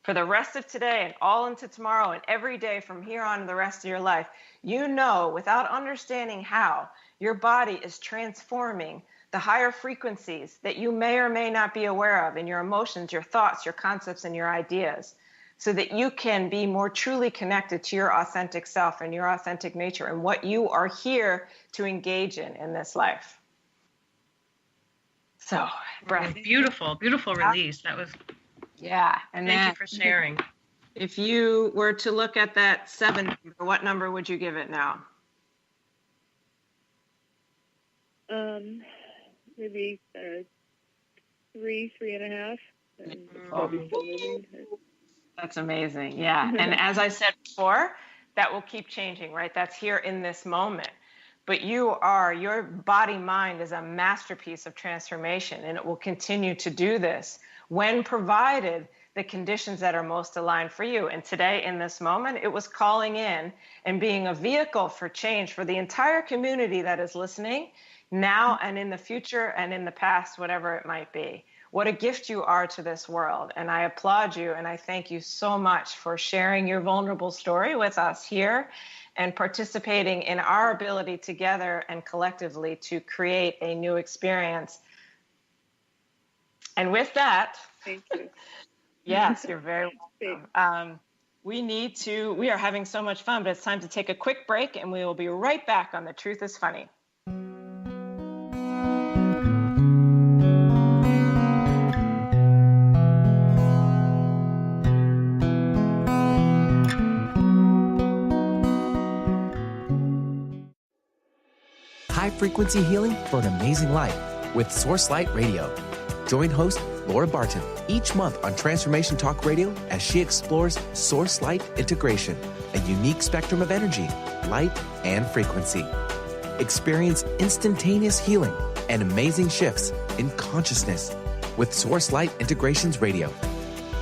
for the rest of today and all into tomorrow and every day from here on to the rest of your life, you know, without understanding how, your body is transforming the higher frequencies that you may or may not be aware of in your emotions, your thoughts, your concepts, and your ideas, so that you can be more truly connected to your authentic self and your authentic nature and what you are here to engage in this life. So, breath. Beautiful, beautiful release. That was. Yeah. And thank you for sharing. If you were to look at that 7 number, what number would you give it now? Maybe 3.5. That's amazing. Yeah. And as I said before, that will keep changing, right? That's here in this moment. But your body mind is a masterpiece of transformation, and it will continue to do this when provided the conditions that are most aligned for you. And today, in this moment, it was calling in and being a vehicle for change for the entire community that is listening now and in the future and in the past, whatever it might be. What a gift you are to this world. And I applaud you, and I thank you so much for sharing your vulnerable story with us here and participating in our ability together and collectively to create a new experience. And with that, thank you. Yes, you're very welcome. We are having so much fun, but it's time to take a quick break, and we will be right back on The Truth is Funny. High-frequency healing for an amazing life with Source Light Radio. Join host Laura Barton each month on Transformation Talk Radio as she explores Source Light Integration, a unique spectrum of energy, light, and frequency. Experience instantaneous healing and amazing shifts in consciousness with Source Light Integrations Radio.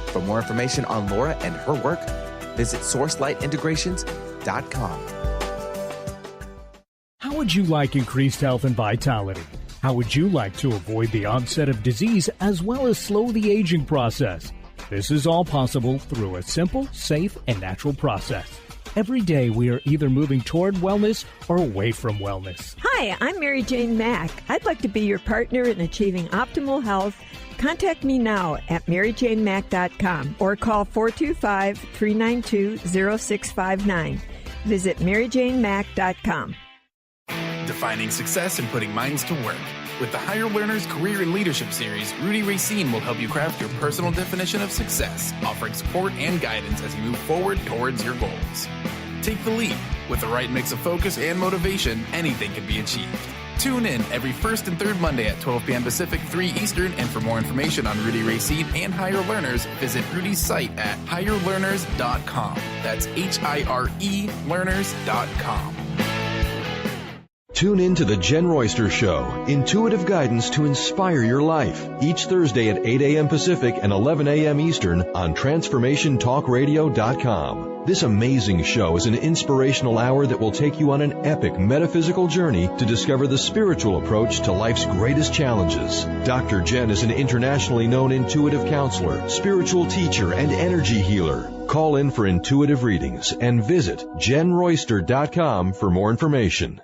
For more information on Laura and her work, visit sourcelightintegrations.com. How would you like increased health and vitality? How would you like to avoid the onset of disease as well as slow the aging process? This is all possible through a simple, safe, and natural process. Every day we are either moving toward wellness or away from wellness. Hi, I'm Mary Jane Mack. I'd like to be your partner in achieving optimal health. Contact me now at maryjanemack.com or call 425-392-0659. Visit maryjanemack.com. Defining success and putting minds to work. With the Higher Learners Career and Leadership Series, Rudy Racine will help you craft your personal definition of success, offering support and guidance as you move forward towards your goals. Take the lead. With the right mix of focus and motivation, anything can be achieved. Tune in every first and third Monday at 12 p.m. Pacific, 3 Eastern, and for more information on Rudy Racine and Higher Learners, visit Rudy's site at higherlearners.com. That's HIRE learners.com. Tune in to The Jen Royster Show, intuitive guidance to inspire your life, each Thursday at 8 a.m. Pacific and 11 a.m. Eastern on TransformationTalkRadio.com. This amazing show is an inspirational hour that will take you on an epic metaphysical journey to discover the spiritual approach to life's greatest challenges. Dr. Jen is an internationally known intuitive counselor, spiritual teacher, and energy healer. Call in for intuitive readings and visit JenRoyster.com for more information.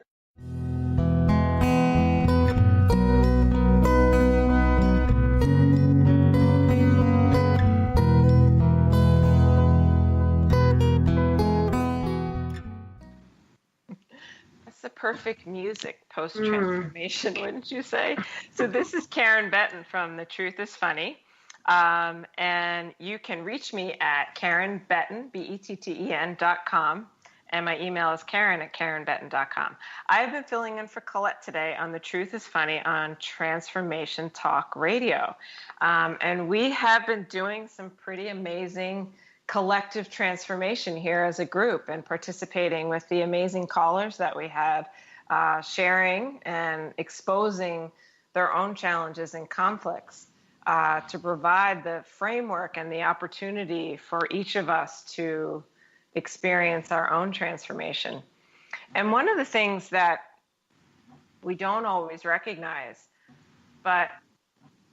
Perfect music post-transformation, wouldn't you say? So this is Karen Betten from The Truth is Funny. And you can reach me at Karen Betten, BETTEN.com. And my email is Karen@KarenBetten.com. I've been filling in for Colette today on The Truth is Funny on Transformation Talk Radio. And we have been doing some pretty amazing collective transformation here as a group and participating with the amazing callers that we had, sharing and exposing their own challenges and conflicts to provide the framework and the opportunity for each of us to experience our own transformation. And one of the things that we don't always recognize, but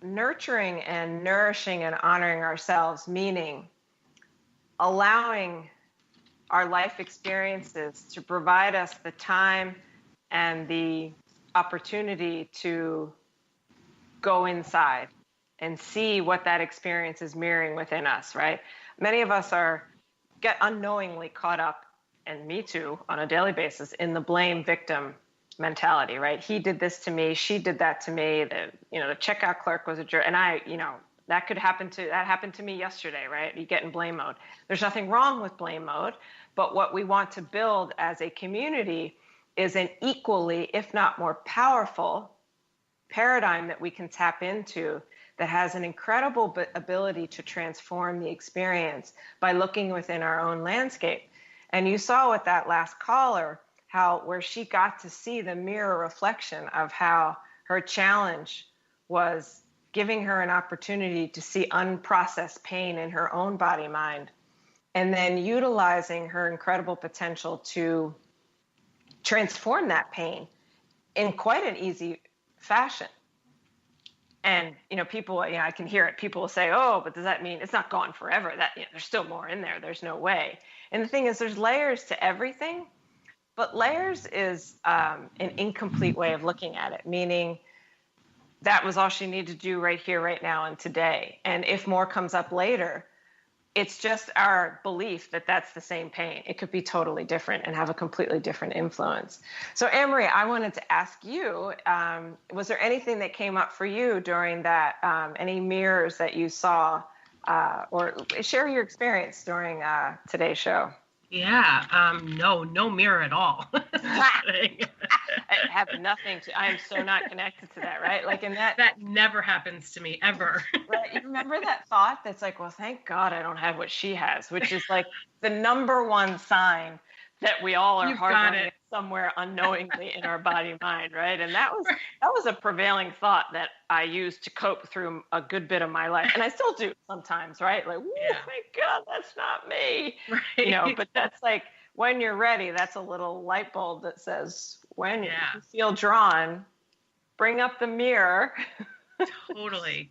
nurturing and nourishing and honoring ourselves, meaning allowing our life experiences to provide us the time and the opportunity to go inside and see what that experience is mirroring within us, right? Many of us get unknowingly caught up, and me too, on a daily basis, in the blame victim mentality, right? He did this to me, she did that to me, the checkout clerk was a jerk, and that happened to me yesterday, right? You get in blame mode. There's nothing wrong with blame mode, but what we want to build as a community is an equally, if not more powerful paradigm that we can tap into that has an incredible ability to transform the experience by looking within our own landscape. And you saw with that last caller, where she got to see the mirror reflection of how her challenge was giving her an opportunity to see unprocessed pain in her own body, mind, and then utilizing her incredible potential to transform that pain in quite an easy fashion. And, people, I can hear it. People will say, oh, but does that mean it's not gone forever? That, there's still more in there. There's no way. And the thing is, there's layers to everything, but layers is an incomplete way of looking at it, meaning that was all she needed to do right here, right now, and today. And if more comes up later, it's just our belief that that's the same pain. It could be totally different and have a completely different influence. So, Anne-Marie, I wanted to ask you, was there anything that came up for you during that, any mirrors that you saw, or share your experience during today's show? Yeah, no mirror at all. I have nothing to, I am so not connected to that, right? Like in that never happens to me ever. Right. You remember that thought that's like, well, thank God I don't have what she has, which is like the number one sign that we all are harboring it somewhere unknowingly in our body mind, right? And that was a prevailing thought that I used to cope through a good bit of my life, and I still do sometimes, right? Like, thank God that's not me, right. But that's like, when you're ready, that's a little light bulb that says, when you feel drawn, bring up the mirror. Totally.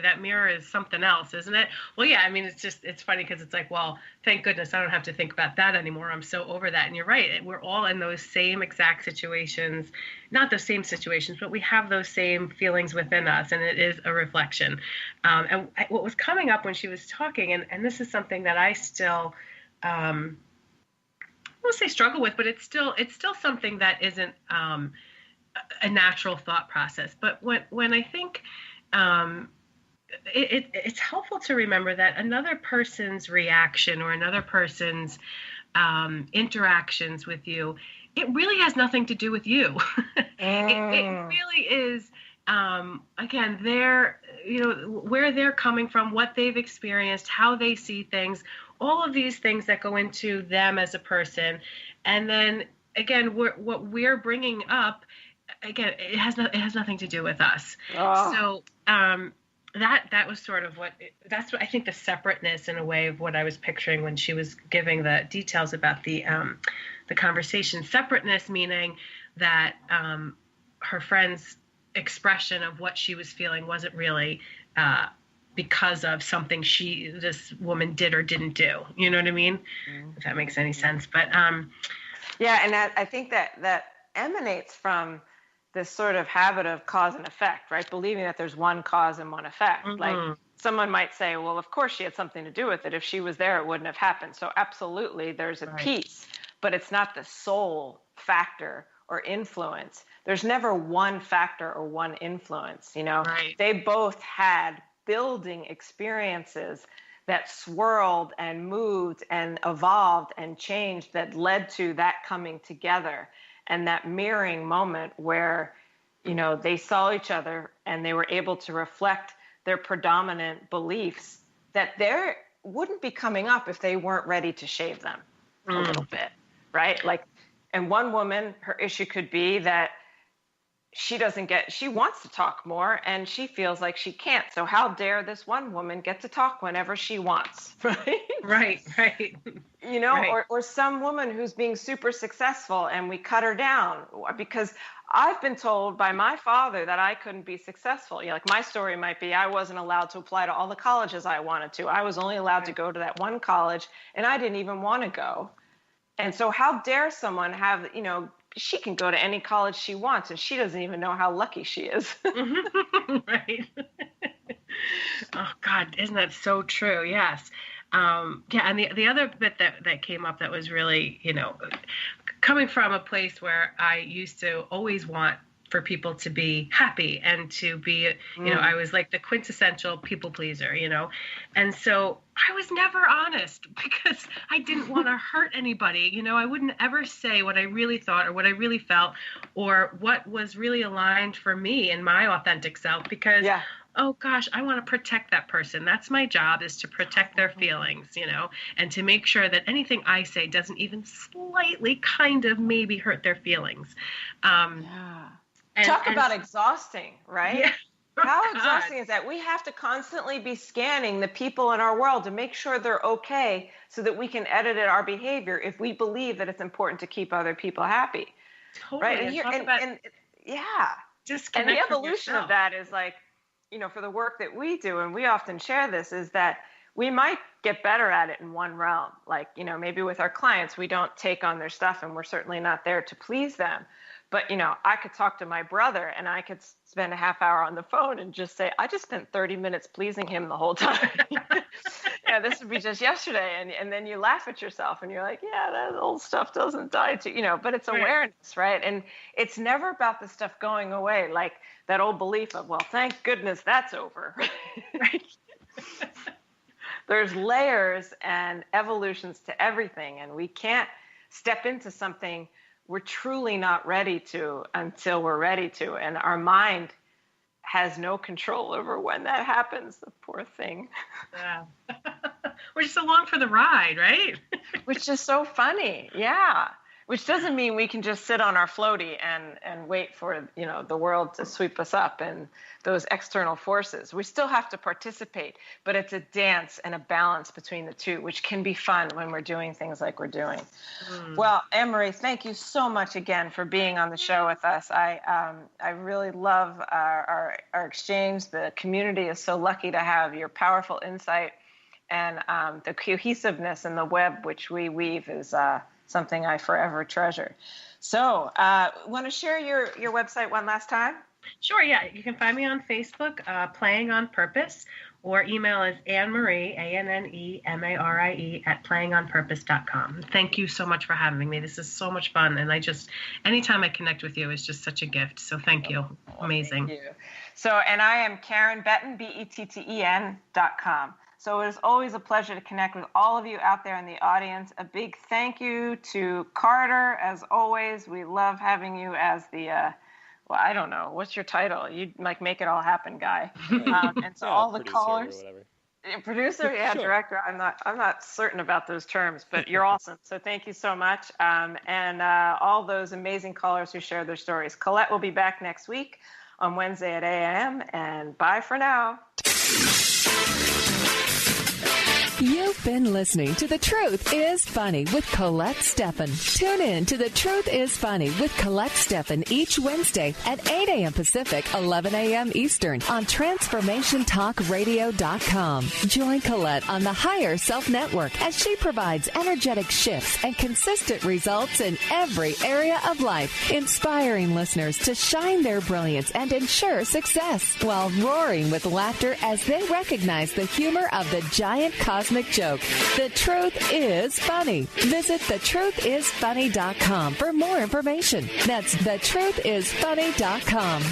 That mirror is something else, isn't it? Well, yeah, I mean, it's funny because it's like, well, thank goodness I don't have to think about that anymore. I'm so over that. And you're right. We're all in those same exact situations, not the same situations, but we have those same feelings within us. And it is a reflection. And what was coming up when she was talking, and this is something that I still, I won't say struggle with, but it's still something that isn't, a natural thought process. But when I think it's helpful to remember that another person's reaction or another person's interactions with you, it really has nothing to do with you. It really is, again, where they're coming from, what they've experienced, how they see things, all of these things that go into them as a person. And then again, what we're bringing up, again, it has nothing to do with us. So that was sort of that's what I think, the separateness in a way of what I was picturing when she was giving the details about the conversation. Separateness meaning that her friend's expression of what she was feeling wasn't really because of something this woman did or didn't do. You know what I mean? If that makes any sense. But yeah, and I think that emanates from this sort of habit of cause and effect, right? Believing that there's one cause and one effect. Mm-hmm. Like someone might say, well, of course she had something to do with it. If she was there, it wouldn't have happened. So absolutely, there's a piece, but it's not the sole factor or influence. There's never one factor or one influence, They both had building experiences that swirled and moved and evolved and changed that led to that coming together. And that mirroring moment where, they saw each other and they were able to reflect their predominant beliefs that there wouldn't be coming up if they weren't ready to shave them a little bit, right? Like, and one woman, her issue could be that she wants to talk more and she feels like she can't. So how dare this one woman get to talk whenever she wants, right? Right. You know, or some woman who's being super successful and we cut her down because I've been told by my father that I couldn't be successful. You know, like my story might be I wasn't allowed to apply to all the colleges I wanted to. I was only allowed to go to that one college and I didn't even want to go. And so how dare someone have, you know, she can go to any college she wants and she doesn't even know how lucky she is. Right. Oh, God, isn't that so true? Yes. And the other bit that came up that was really, you know, coming from a place where I used to always want for people to be happy and to be, you know, I was like the quintessential people pleaser, you know, and so I was never honest because I didn't want to hurt anybody. You know, I wouldn't ever say what I really thought or what I really felt or what was really aligned for me and my authentic self because oh gosh, I want to protect that person. That's my job, is to protect their feelings, you know, and to make sure that anything I say doesn't even slightly kind of maybe hurt their feelings. Talk about exhausting, right? Yeah. How exhausting is that? We have to constantly be scanning the people in our world to make sure they're okay so that we can edit our behavior if we believe that it's important to keep other people happy. Totally. Right? And the evolution of that is like, you know, for the work that we do, and we often share this, is that we might get better at it in one realm. Like, you know, maybe with our clients, we don't take on their stuff and we're certainly not there to please them. But, you know, I could talk to my brother and I could spend a half hour on the phone and just say, I just spent 30 minutes pleasing him the whole time. Yeah, this would be just yesterday. And then you laugh at yourself and you're like, yeah, that old stuff doesn't die too, you know, but it's awareness, right? And it's never about the stuff going away. Like that old belief of, well, thank goodness that's over. Right? There's layers and evolutions to everything. And we can't step into something we're truly not ready to until we're ready to. And our mind has no control over when that happens. The poor thing. Yeah. We're just along for the ride, right? Which is so funny. Yeah. Which doesn't mean we can just sit on our floaty and wait for, you know, the world to sweep us up and those external forces. We still have to participate, but it's a dance and a balance between the two, which can be fun when we're doing things like we're doing. Well, Anne-Marie, thank you so much again for being on the show with us. I really love our exchange. The community is so lucky to have your powerful insight, and the cohesiveness in the web which we weave is something I forever treasure. So, want to share your website one last time? Sure, yeah. You can find me on Facebook, Playing on Purpose, or email is Anne-Marie, ANNEMARIE, @playingonpurpose.com. Thank you so much for having me. This is so much fun, and anytime I connect with you is just such a gift. So thank you. Amazing. Thank you. So, and I am Karen Betten, BETTEN.com. So it is always a pleasure to connect with all of you out there in the audience. A big thank you to Carter, as always. We love having you as the, well, I don't know, what's your title? You like make it all happen guy. And to all the callers. Producer, yeah, sure. Director. I'm not certain about those terms, but you're awesome. So thank you so much. And all those amazing callers who shared their stories. Colette will be back next week on Wednesday at 8 a.m. And bye for now. You've been listening to The Truth is Funny with Colette Stefan. Tune in to The Truth is Funny with Colette Stefan each Wednesday at 8 a.m. Pacific, 11 a.m. Eastern on TransformationTalkRadio.com. Join Colette on the Higher Self Network as she provides energetic shifts and consistent results in every area of life, inspiring listeners to shine their brilliance and ensure success while roaring with laughter as they recognize the humor of the giant cosmic joke. The Truth is Funny. Visit thetruthisfunny.com for more information. That's thetruthisfunny.com.